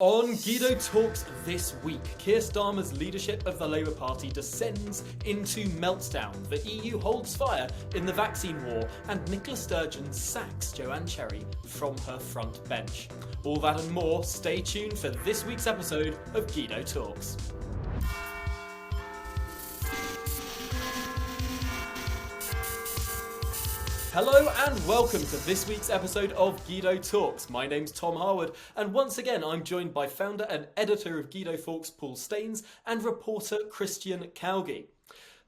On Guido Talks this week, Keir Starmer's leadership of the Labour Party descends into meltdown, the EU holds fire in the vaccine war, and Nicola Sturgeon sacks Joanna from her front bench. All that and more, stay tuned for this week's episode of Guido Talks. Hello and welcome to this week's episode of Guido Talks. My name's Tom Harwood, and once again I'm joined by founder and editor of Guido Talks, Paul Staines, and reporter Christian Calgie.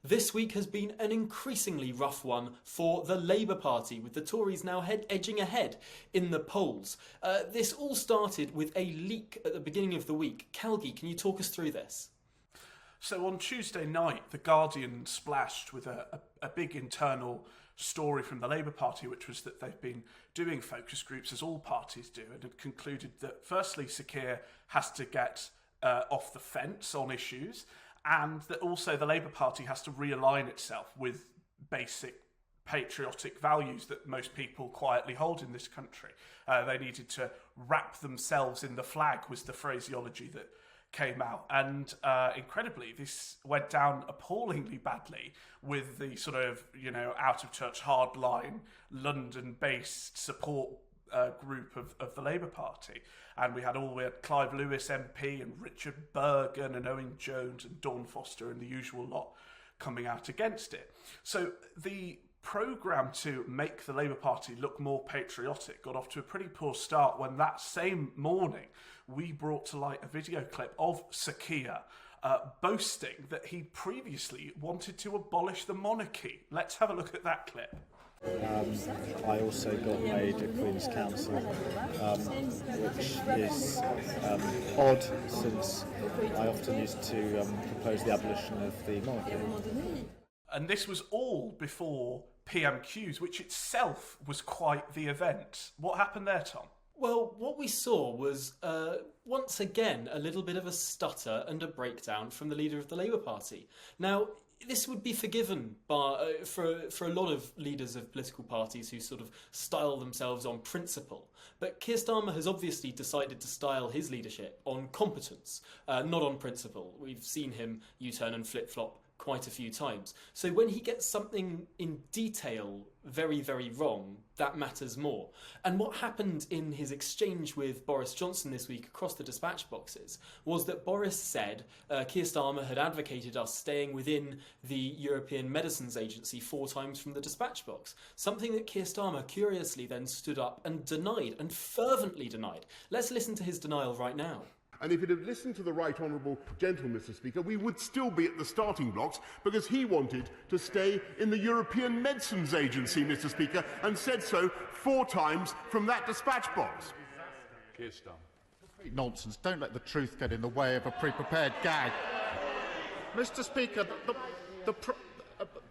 This week has been an increasingly rough one for the Labour Party, with the Tories now edging ahead in the polls. This all started with a leak at the beginning of the week. Calgie, can you talk us through this? So on Tuesday night, The Guardian splashed with a big internal story from the Labour Party, which was that they've been doing focus groups, as all parties do, and had concluded that firstly Sir Keir has to get off the fence on issues, and that also the Labour Party has to realign itself with basic patriotic values that most people quietly hold in this country. They needed to wrap themselves in the flag, was the phraseology that came out, and incredibly this went down appallingly badly with the sort of, out of touch hardline London-based support group of the Labour Party. And we had Clive Lewis MP and Richard Bergen and Owen Jones and Dawn Foster and the usual lot coming out against it. So the programme to make the Labour Party look more patriotic got off to a pretty poor start when that same morning we brought to light a video clip of Sir Keir boasting that he previously wanted to abolish the monarchy. Let's have a look at that clip. I also got made a Queen's Counsel, which is odd since I often used to propose the abolition of the monarchy. And this was all before PMQs, which itself was quite the event. What happened there, Tom? Well, what we saw was, once again, a little bit of a stutter and a breakdown from the leader of the Labour Party. Now, this would be forgiven for a lot of leaders of political parties who sort of style themselves on principle. But Keir Starmer has obviously decided to style his leadership on competence, not on principle. We've seen him U-turn and flip-flop quite a few times. So when he gets something in detail very, very wrong, that matters more. And what happened in his exchange with Boris Johnson this week across the dispatch boxes was that Boris said Keir Starmer had advocated us staying within the European Medicines Agency 4 times from the dispatch box, something that Keir Starmer curiously then stood up and denied, and fervently denied. Let's listen to his denial right now. And if it had listened to the right honourable gentleman, Mr Speaker, we would still be at the starting blocks, because he wanted to stay in the European Medicines Agency, Mr Speaker, and said so 4 times from that dispatch box. Nonsense. Don't let the truth get in the way of a pre-prepared gag. Mr Speaker,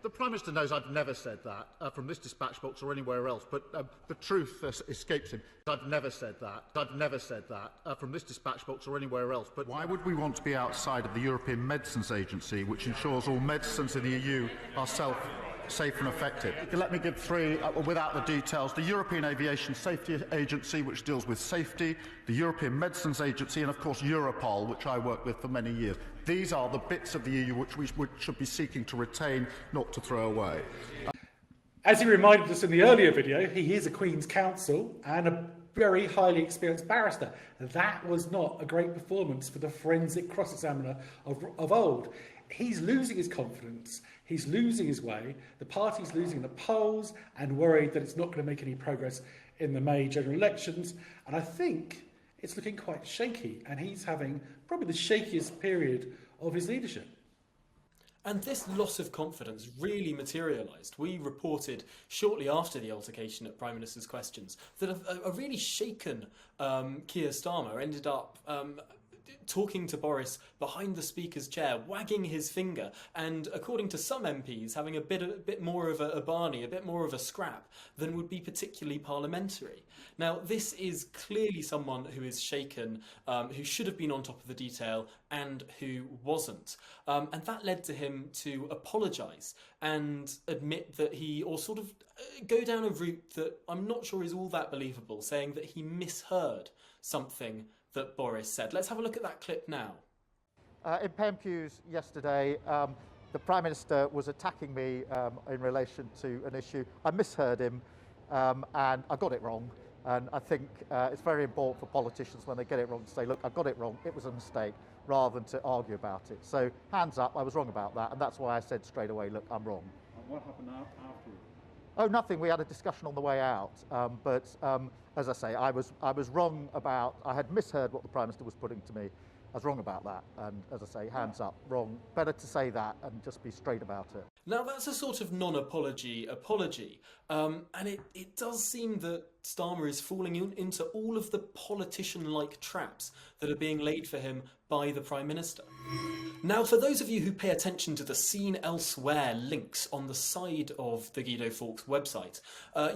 the Prime Minister knows I've never said that from this dispatch box or anywhere else, but the truth escapes him. I've never said that from this dispatch box or anywhere else. But why would we want to be outside of the European Medicines Agency, which ensures all medicines in the EU are safe and effective? Let me give 3 without the details. The European Aviation Safety Agency, which deals with safety, the European Medicines Agency, and of course Europol, which I worked with for many years. These are the bits of the EU which we should be seeking to retain, not to throw away. As he reminded us in the earlier video, he is a Queen's Counsel and a very highly experienced barrister. That was not a great performance for the forensic cross-examiner of old. He's losing his confidence, he's losing his way, the party's losing the polls and worried that it's not going to make any progress in the May general elections. And I think it's looking quite shaky, and he's having probably the shakiest period of his leadership. And this loss of confidence really materialised. We reported shortly after the altercation at Prime Minister's Questions that a really shaken Keir Starmer ended up talking to Boris behind the Speaker's chair, wagging his finger, and according to some MPs, having a bit more of a Barney, a bit more of a scrap than would be particularly parliamentary. Now, this is clearly someone who is shaken, who should have been on top of the detail, and who wasn't. And that led to him to apologise and admit that or sort of go down a route that I'm not sure is all that believable, saying that he misheard something that Boris said. Let's have a look at that clip now. In PMQs yesterday, the Prime Minister was attacking me in relation to an issue. I misheard him and I got it wrong. And I think it's very important for politicians when they get it wrong to say, look, I got it wrong, it was a mistake, rather than to argue about it. So hands up, I was wrong about that, and that's why I said straight away, look, I'm wrong. And what happened afterwards? Oh, nothing. We had a discussion on the way out. But as I say, I was wrong about, I had misheard what the Prime Minister was putting to me. I was wrong about that. And as I say, hands up, wrong. Better to say that and just be straight about it. Now, that's a sort of non-apology apology. And it does seem that Starmer is falling into all of the politician-like traps that are being laid for him by the Prime Minister. Now, for those of you who pay attention to the Seen Elsewhere links on the side of the Guido Fawkes website,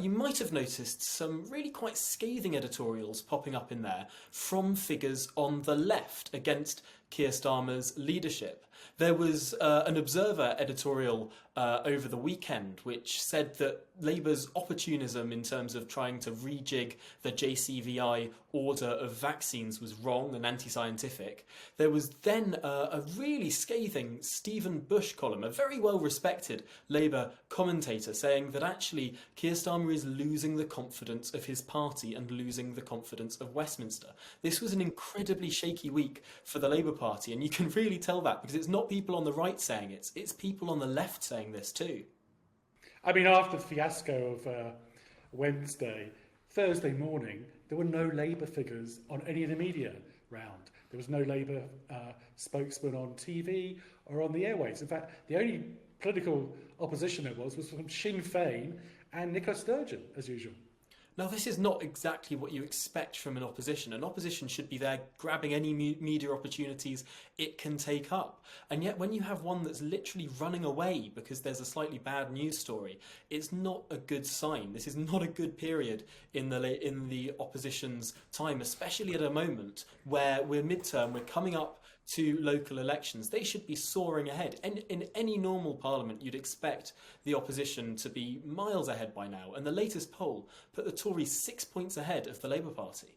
you might have noticed some really quite scathing editorials popping up in there from figures on the left against Keir Starmer's leadership. There was an Observer editorial over the weekend which said that Labour's opportunism in terms of trying to rejig the JCVI order of vaccines was wrong and anti-scientific. There was then a really scathing Stephen Bush column, a very well-respected Labour commentator, saying that actually Keir Starmer is losing the confidence of his party and losing the confidence of Westminster. This was an incredibly shaky week for the Labour Party, and you can really tell that because it's not people on the right saying it, it's people on the left saying this too. I mean, after the fiasco of Wednesday, Thursday morning, there were no Labour figures on any of the media round. There was no Labour spokesman on TV or on the airwaves. In fact, the only political opposition there was from Sinn Féin and Nicola Sturgeon, as usual. Now, this is not exactly what you expect from an opposition. An opposition should be there grabbing any media opportunities it can take up. And yet when you have one that's literally running away because there's a slightly bad news story, it's not a good sign. This is not a good period in the opposition's time, especially at a moment where we're midterm, we're coming up to local elections. They should be soaring ahead. And in any normal parliament, you'd expect the opposition to be miles ahead by now. And the latest poll put the Tories 6 points ahead of the Labour Party.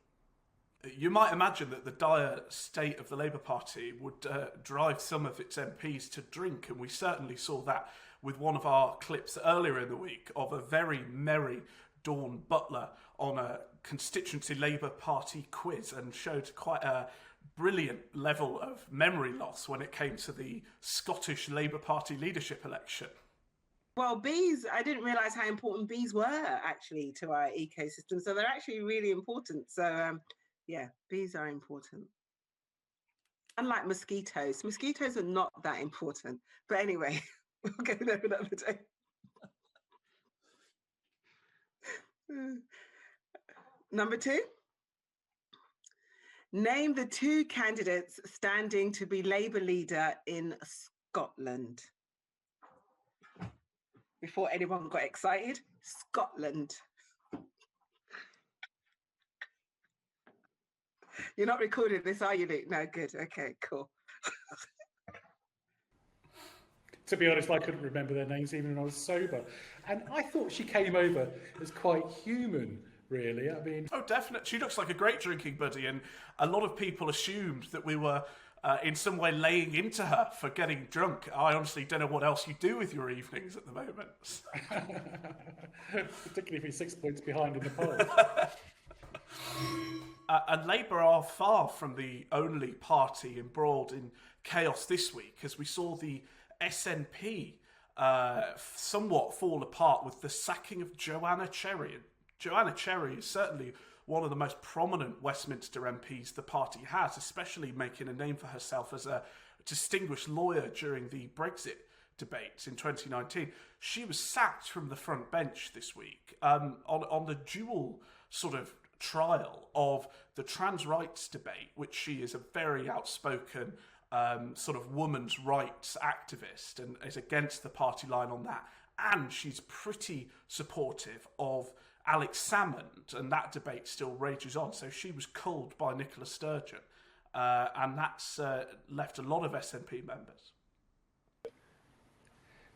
You might imagine that the dire state of the Labour Party would drive some of its MPs to drink, and we certainly saw that with one of our clips earlier in the week of a very merry Dawn Butler on a constituency Labour Party quiz, and showed quite a brilliant level of memory loss when it came to the Scottish Labour Party leadership election. Well, bees, I didn't realise how important bees were actually to our ecosystem. So they're actually really important. So, yeah, bees are important. Unlike mosquitoes. Mosquitoes are not that important. But anyway, we'll go there another day. Number 2. Name the 2 candidates standing to be Labour leader in Scotland. Before anyone got excited, Scotland. You're not recording this, are you, Luke? No, good. Okay, cool. To be honest, I couldn't remember their names even when I was sober. And I thought she came over as quite human, really. I mean... Oh, definitely. She looks like a great drinking buddy, and a lot of people assumed that we were in some way laying into her for getting drunk. I honestly don't know what else you do with your evenings at the moment. Particularly if you're 6 points behind in the poll. And Labour are far from the only party embroiled in chaos this week, as we saw the SNP somewhat fall apart with the sacking of Joanna Cherry. And Joanna Cherry is certainly one of the most prominent Westminster MPs the party has, especially making a name for herself as a distinguished lawyer during the Brexit debates in 2019. She was sacked from the front bench this week on the dual sort of trial of the trans rights debate, which she is a very outspoken sort of women's rights activist and is against the party line on that. And she's pretty supportive of Alex Salmond, and that debate still rages on. So she was culled by Nicola Sturgeon, and that's left a lot of SNP members.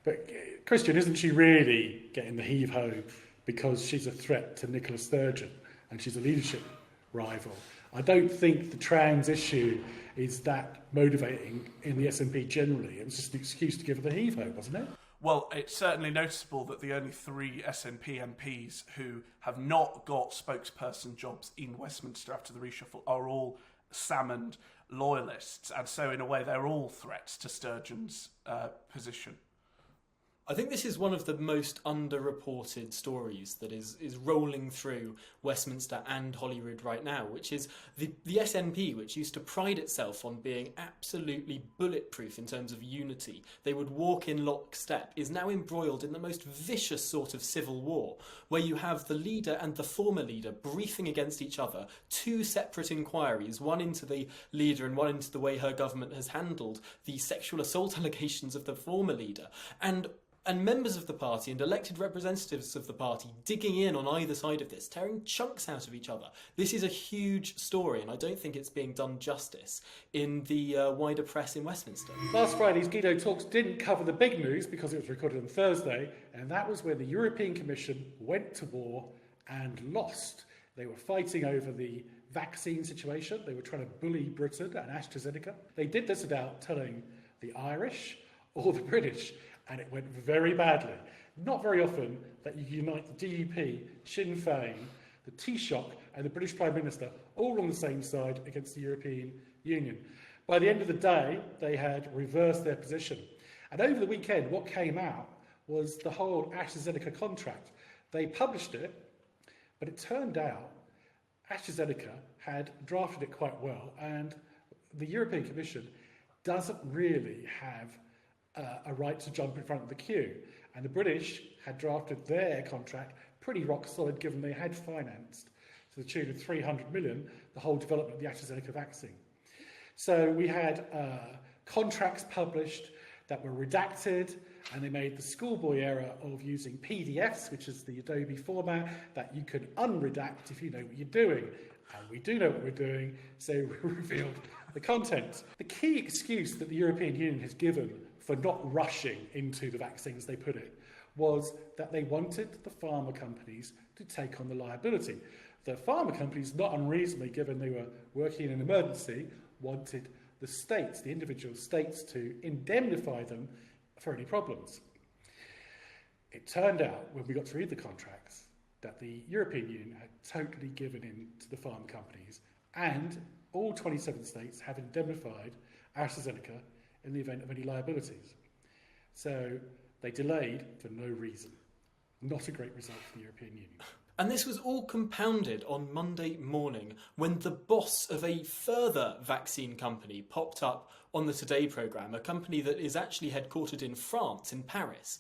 But Christian, isn't she really getting the heave-ho because she's a threat to Nicola Sturgeon and she's a leadership rival? I don't think the trans issue is that motivating in the SNP generally. It was just an excuse to give her the heave-ho, wasn't it? Well, it's certainly noticeable that the only 3 SNP MPs who have not got spokesperson jobs in Westminster after the reshuffle are all Salmond loyalists, and so in a way they're all threats to Sturgeon's position. I think this is one of the most underreported stories that is rolling through Westminster and Holyrood right now, which is the SNP, which used to pride itself on being absolutely bulletproof in terms of unity. They would walk in lockstep, is now embroiled in the most vicious sort of civil war, where you have the leader and the former leader briefing against each other, 2 separate inquiries, one into the leader and one into the way her government has handled the sexual assault allegations of the former leader. And members of the party and elected representatives of the party digging in on either side of this, tearing chunks out of each other. This is a huge story, and I don't think it's being done justice in the wider press in Westminster. Last Friday's Guido Talks didn't cover the big news because it was recorded on Thursday, and that was when the European Commission went to war and lost. They were fighting over the vaccine situation. They were trying to bully Britain and Astrazeneca. They did this without telling the Irish or the British, and it went very badly. Not very often that you unite the DUP, Sinn Féin, the Taoiseach and the British Prime Minister all on the same side against the European Union. By the end of the day, they had reversed their position. And over the weekend, what came out was the whole AstraZeneca contract. They published it, but it turned out AstraZeneca had drafted it quite well, and the European Commission doesn't really have a right to jump in front of the queue. And the British had drafted their contract pretty rock solid, given they had financed to the tune of 300 million the whole development of the AstraZeneca vaccine. So we had contracts published that were redacted, and they made the schoolboy error of using PDFs, which is the Adobe format that you can unredact if you know what you're doing. And we do know what we're doing, so we revealed the content. The key excuse that the European Union has given for not rushing into the vaccines they put in was that they wanted the pharma companies to take on the liability. The pharma companies, not unreasonably given they were working in an emergency, wanted the states, the individual states, to indemnify them for any problems. It turned out, when we got to read the contracts, that the European Union had totally given in to the pharma companies, and all 27 states have indemnified AstraZeneca in the event of any liabilities. So they delayed for no reason. Not a great result for the European Union. And this was all compounded on Monday morning when the boss of a further vaccine company popped up on the Today programme, a company that is actually headquartered in France, in Paris,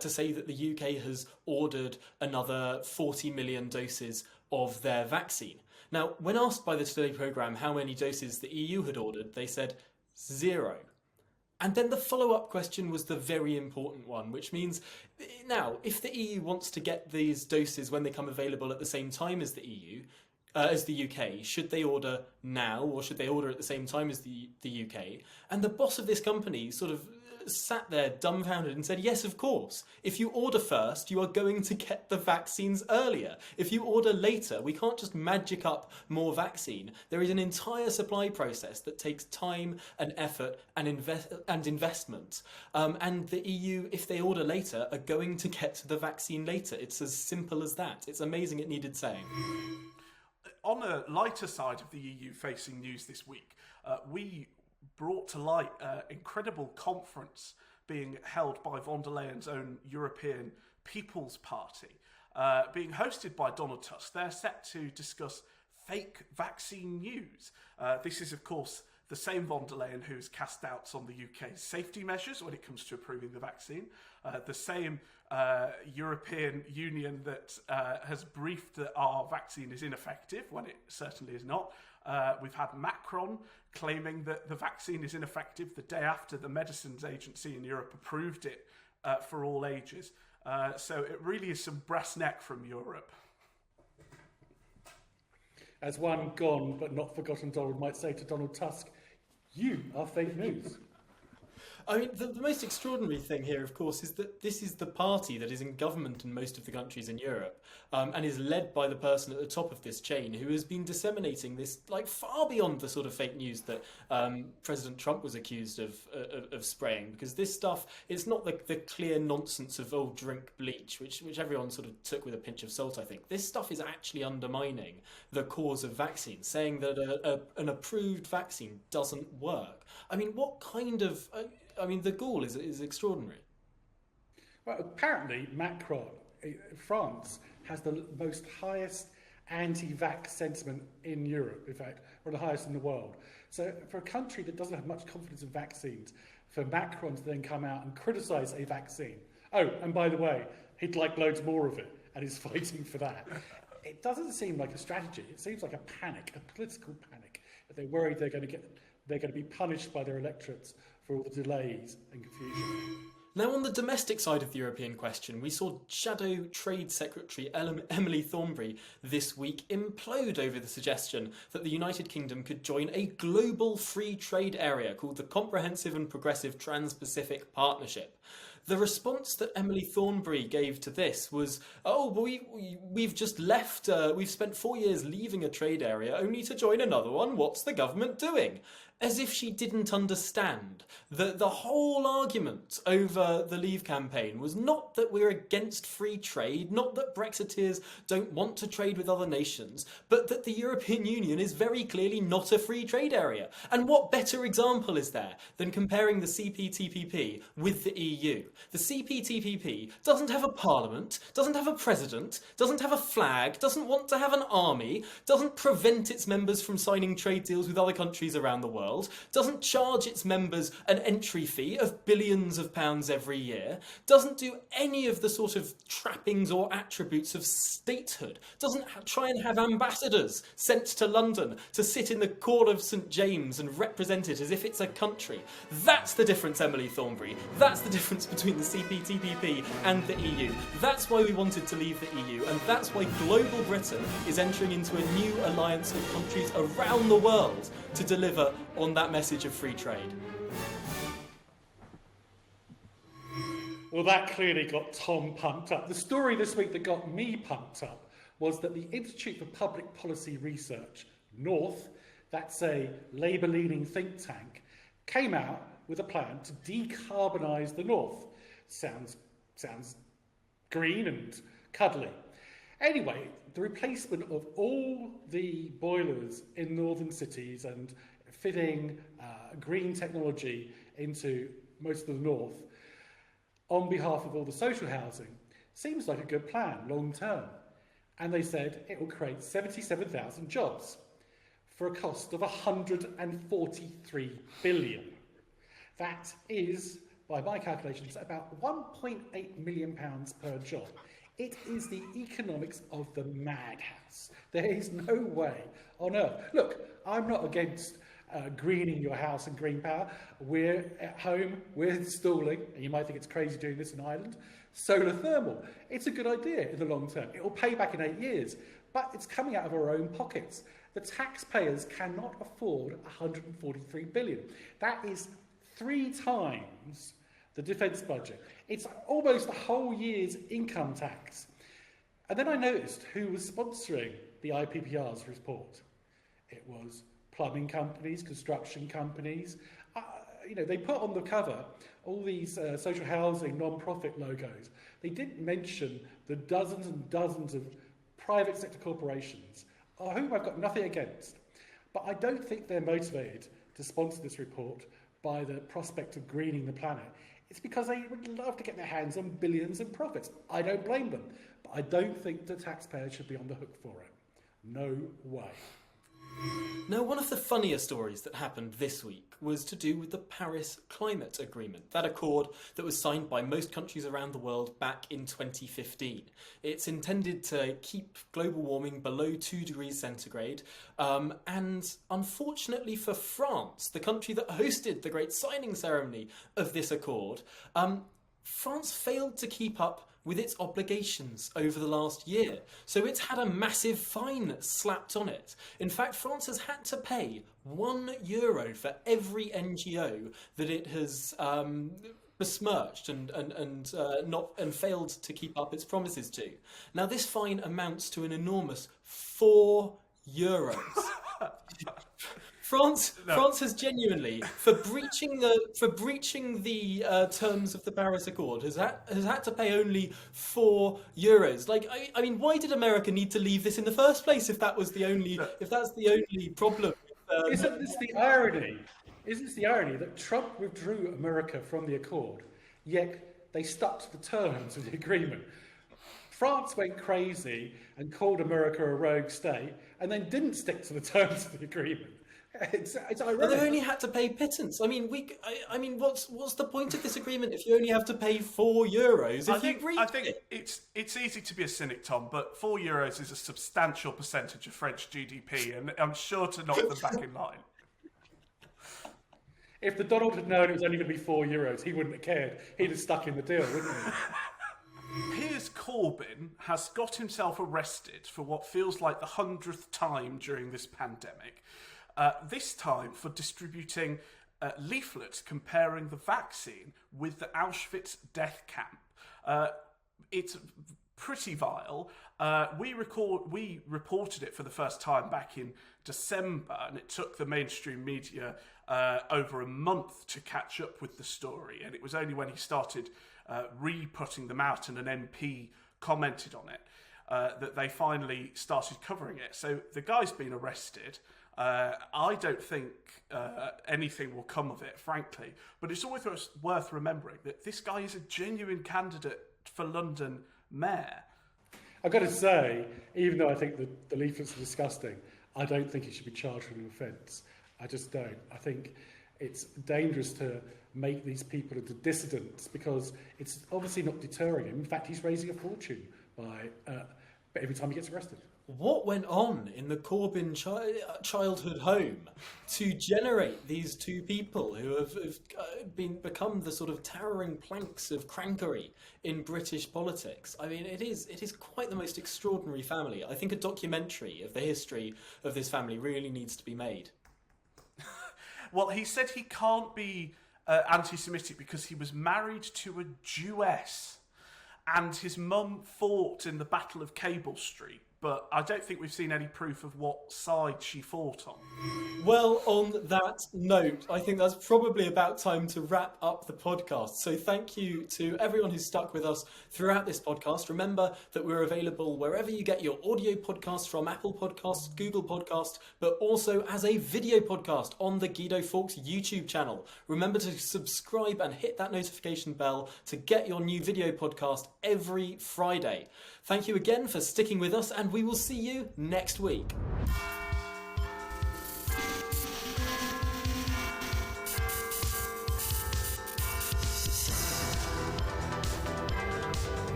to say that the UK has ordered another 40 million doses of their vaccine. Now, when asked by the Today programme how many doses the EU had ordered, they said 0. And then the follow-up question was the very important one, which means, now, if the EU wants to get these doses when they come available at the same time as the EU, as the UK, should they order now or should they order at the same time as the UK? And the boss of this company sort of sat there dumbfounded and said, yes, of course. If you order first, you are going to get the vaccines earlier. If you order later, we can't just magic up more vaccine. There is an entire supply process that takes time and effort and investment. And the EU, if they order later, are going to get the vaccine later. It's as simple as that. It's amazing it needed saying. On a lighter side of the EU facing news this week, we brought to light an incredible conference being held by von der Leyen's own European People's Party, being hosted by Donald Tusk. They're set to discuss fake vaccine news. This is, of course, the same von der Leyen who's cast doubts on the UK's safety measures when it comes to approving the vaccine, the same European Union that has briefed that our vaccine is ineffective when it certainly is not. We've had Macron claiming that the vaccine is ineffective the day after the Medicines Agency in Europe approved it for all ages. So it really is some brass neck from Europe. As one gone but not forgotten Donald might say to Donald Tusk, you are fake news. I mean, the most extraordinary thing here, of course, is that this is the party that is in government in most of the countries in Europe, and is led by the person at the top of this chain who has been disseminating this, like, far beyond the sort of fake news that President Trump was accused of spraying. Because this stuff, it's not the clear nonsense of, oh, drink bleach, which everyone sort of took with a pinch of salt, I think. This stuff is actually undermining the cause of vaccines, saying that an approved vaccine doesn't work. I mean, what kind of... the gall is extraordinary. Well, apparently Macron, France, has the most highest anti-vax sentiment in Europe, in fact, or the highest in the world. So for a country that doesn't have much confidence in vaccines, for Macron to then come out and criticise a vaccine. Oh, and by the way, he'd like loads more of it, and he's fighting for that. It doesn't seem like a strategy. It seems like a panic, a political panic, that they're worried they're going to be punished by their electorates for all the delays and confusion. Now, on the domestic side of the European question, we saw Shadow Trade Secretary Emily Thornberry this week implode over the suggestion that the United Kingdom could join a global free trade area called the Comprehensive and Progressive Trans-Pacific Partnership. The response that Emily Thornberry gave to this was, oh, we've just left, we've spent 4 years leaving a trade area only to join another one. What's the government doing? As if she didn't understand that the whole argument over the Leave campaign was not that we're against free trade, not that Brexiteers don't want to trade with other nations, but that the European Union is very clearly not a free trade area. And what better example is there than comparing the CPTPP with the EU? The CPTPP doesn't have a parliament, doesn't have a president, doesn't have a flag, doesn't want to have an army, doesn't prevent its members from signing trade deals with other countries around the world, doesn't charge its members an entry fee of billions of pounds every year, doesn't do any of the sort of trappings or attributes of statehood, doesn't try and have ambassadors sent to London to sit in the court of St James and represent it as if it's a country. That's the difference, Emily Thornberry. That's the difference between the CPTPP and the EU. That's why we wanted to leave the EU, and that's why Global Britain is entering into a new alliance of countries around the world to deliver on that message of free trade. Well, that clearly got Tom pumped up. The story this week that got me pumped up was that the Institute for Public Policy Research, North, that's a Labour-leaning think tank, came out with a plan to decarbonise the North. Sounds green and cuddly. Anyway, the replacement of all the boilers in northern cities and fitting green technology into most of the north on behalf of all the social housing seems like a good plan long term. And they said it will create 77,000 jobs for a cost of 143 billion. That is, by my calculations, about £1.8 million per job. It is the economics of the madhouse. There is no way on earth. Look, I'm not against greening your house and green power. We're at home, we're installing, and you might think it's crazy doing this in Ireland, solar thermal. It's a good idea in the long term. It will pay back in 8 years, but it's coming out of our own pockets. The taxpayers cannot afford 143 billion. That is 3 times the defence budget. It's almost a whole year's income tax. And then I noticed who was sponsoring the IPPR's report. It was plumbing companies, construction companies. They put on the cover all these social housing non-profit logos. They didn't mention the dozens and dozens of private sector corporations, whom I've got nothing against. But I don't think they're motivated to sponsor this report by the prospect of greening the planet. It's because they would love to get their hands on billions in profits. I don't blame them. But I don't think the taxpayers should be on the hook for it. No way. Now, one of the funnier stories that happened this week was to do with the Paris Climate Agreement, that accord that was signed by most countries around the world back in 2015. It's intended to keep global warming below 2 degrees centigrade, and unfortunately for France, the country that hosted the great signing ceremony of this accord, France failed to keep up with its obligations over the last year. So it's had a massive fine slapped on it. In fact, France has had to pay €1 for every NGO that it has besmirched and failed to keep up its promises to. Now, this fine amounts to an enormous €4. France has genuinely, for breaching the terms of the Paris Accord, has had to pay only €4. Like, I mean, why did America need to leave this in the first place if that's the only problem? Isn't this the irony? Isn't this the irony that Trump withdrew America from the Accord, yet they stuck to the terms of the agreement? France went crazy and called America a rogue state, and then didn't stick to the terms of the agreement. It's ironic. Well, they only had to pay pittance. I mean, what's the point of this agreement if you only have to pay €4? I think it's easy to be a cynic, Tom, but €4 is a substantial percentage of French GDP, and I'm sure to knock them back in line. If the Donald had known it was only going to be €4, he wouldn't have cared. He'd have stuck in the deal, wouldn't he? Piers Corbyn has got himself arrested for what feels like the 100th time during this pandemic. This time for distributing leaflets comparing the vaccine with the Auschwitz death camp. It's pretty vile. We reported it for the first time back in December, and it took the mainstream media over a month to catch up with the story. And it was only when he started re-putting them out and an MP commented on it that they finally started covering it. So the guy's been arrested. I don't think anything will come of it, frankly. But it's always worth remembering that this guy is a genuine candidate for London mayor. I've got to say, even though I think the leaflets are disgusting, I don't think he should be charged with an offence. I just don't. I think it's dangerous to make these people into dissidents because it's obviously not deterring him. In fact, he's raising a fortune by every time he gets arrested. What went on in the Corbyn childhood home to generate these two people who have become the sort of towering planks of crankery in British politics? I mean, it is quite the most extraordinary family. I think a documentary of the history of this family really needs to be made. Well, he said he can't be anti-Semitic because he was married to a Jewess and his mum fought in the Battle of Cable Street. But I don't think we've seen any proof of what side she fought on. Well, on that note, I think that's probably about time to wrap up the podcast. So thank you to everyone who's stuck with us throughout this podcast. Remember that we're available wherever you get your audio podcasts from, Apple Podcasts, Google Podcasts, but also as a video podcast on the Guido Fawkes YouTube channel. Remember to subscribe and hit that notification bell to get your new video podcast every Friday. Thank you again for sticking with us, and we will see you next week.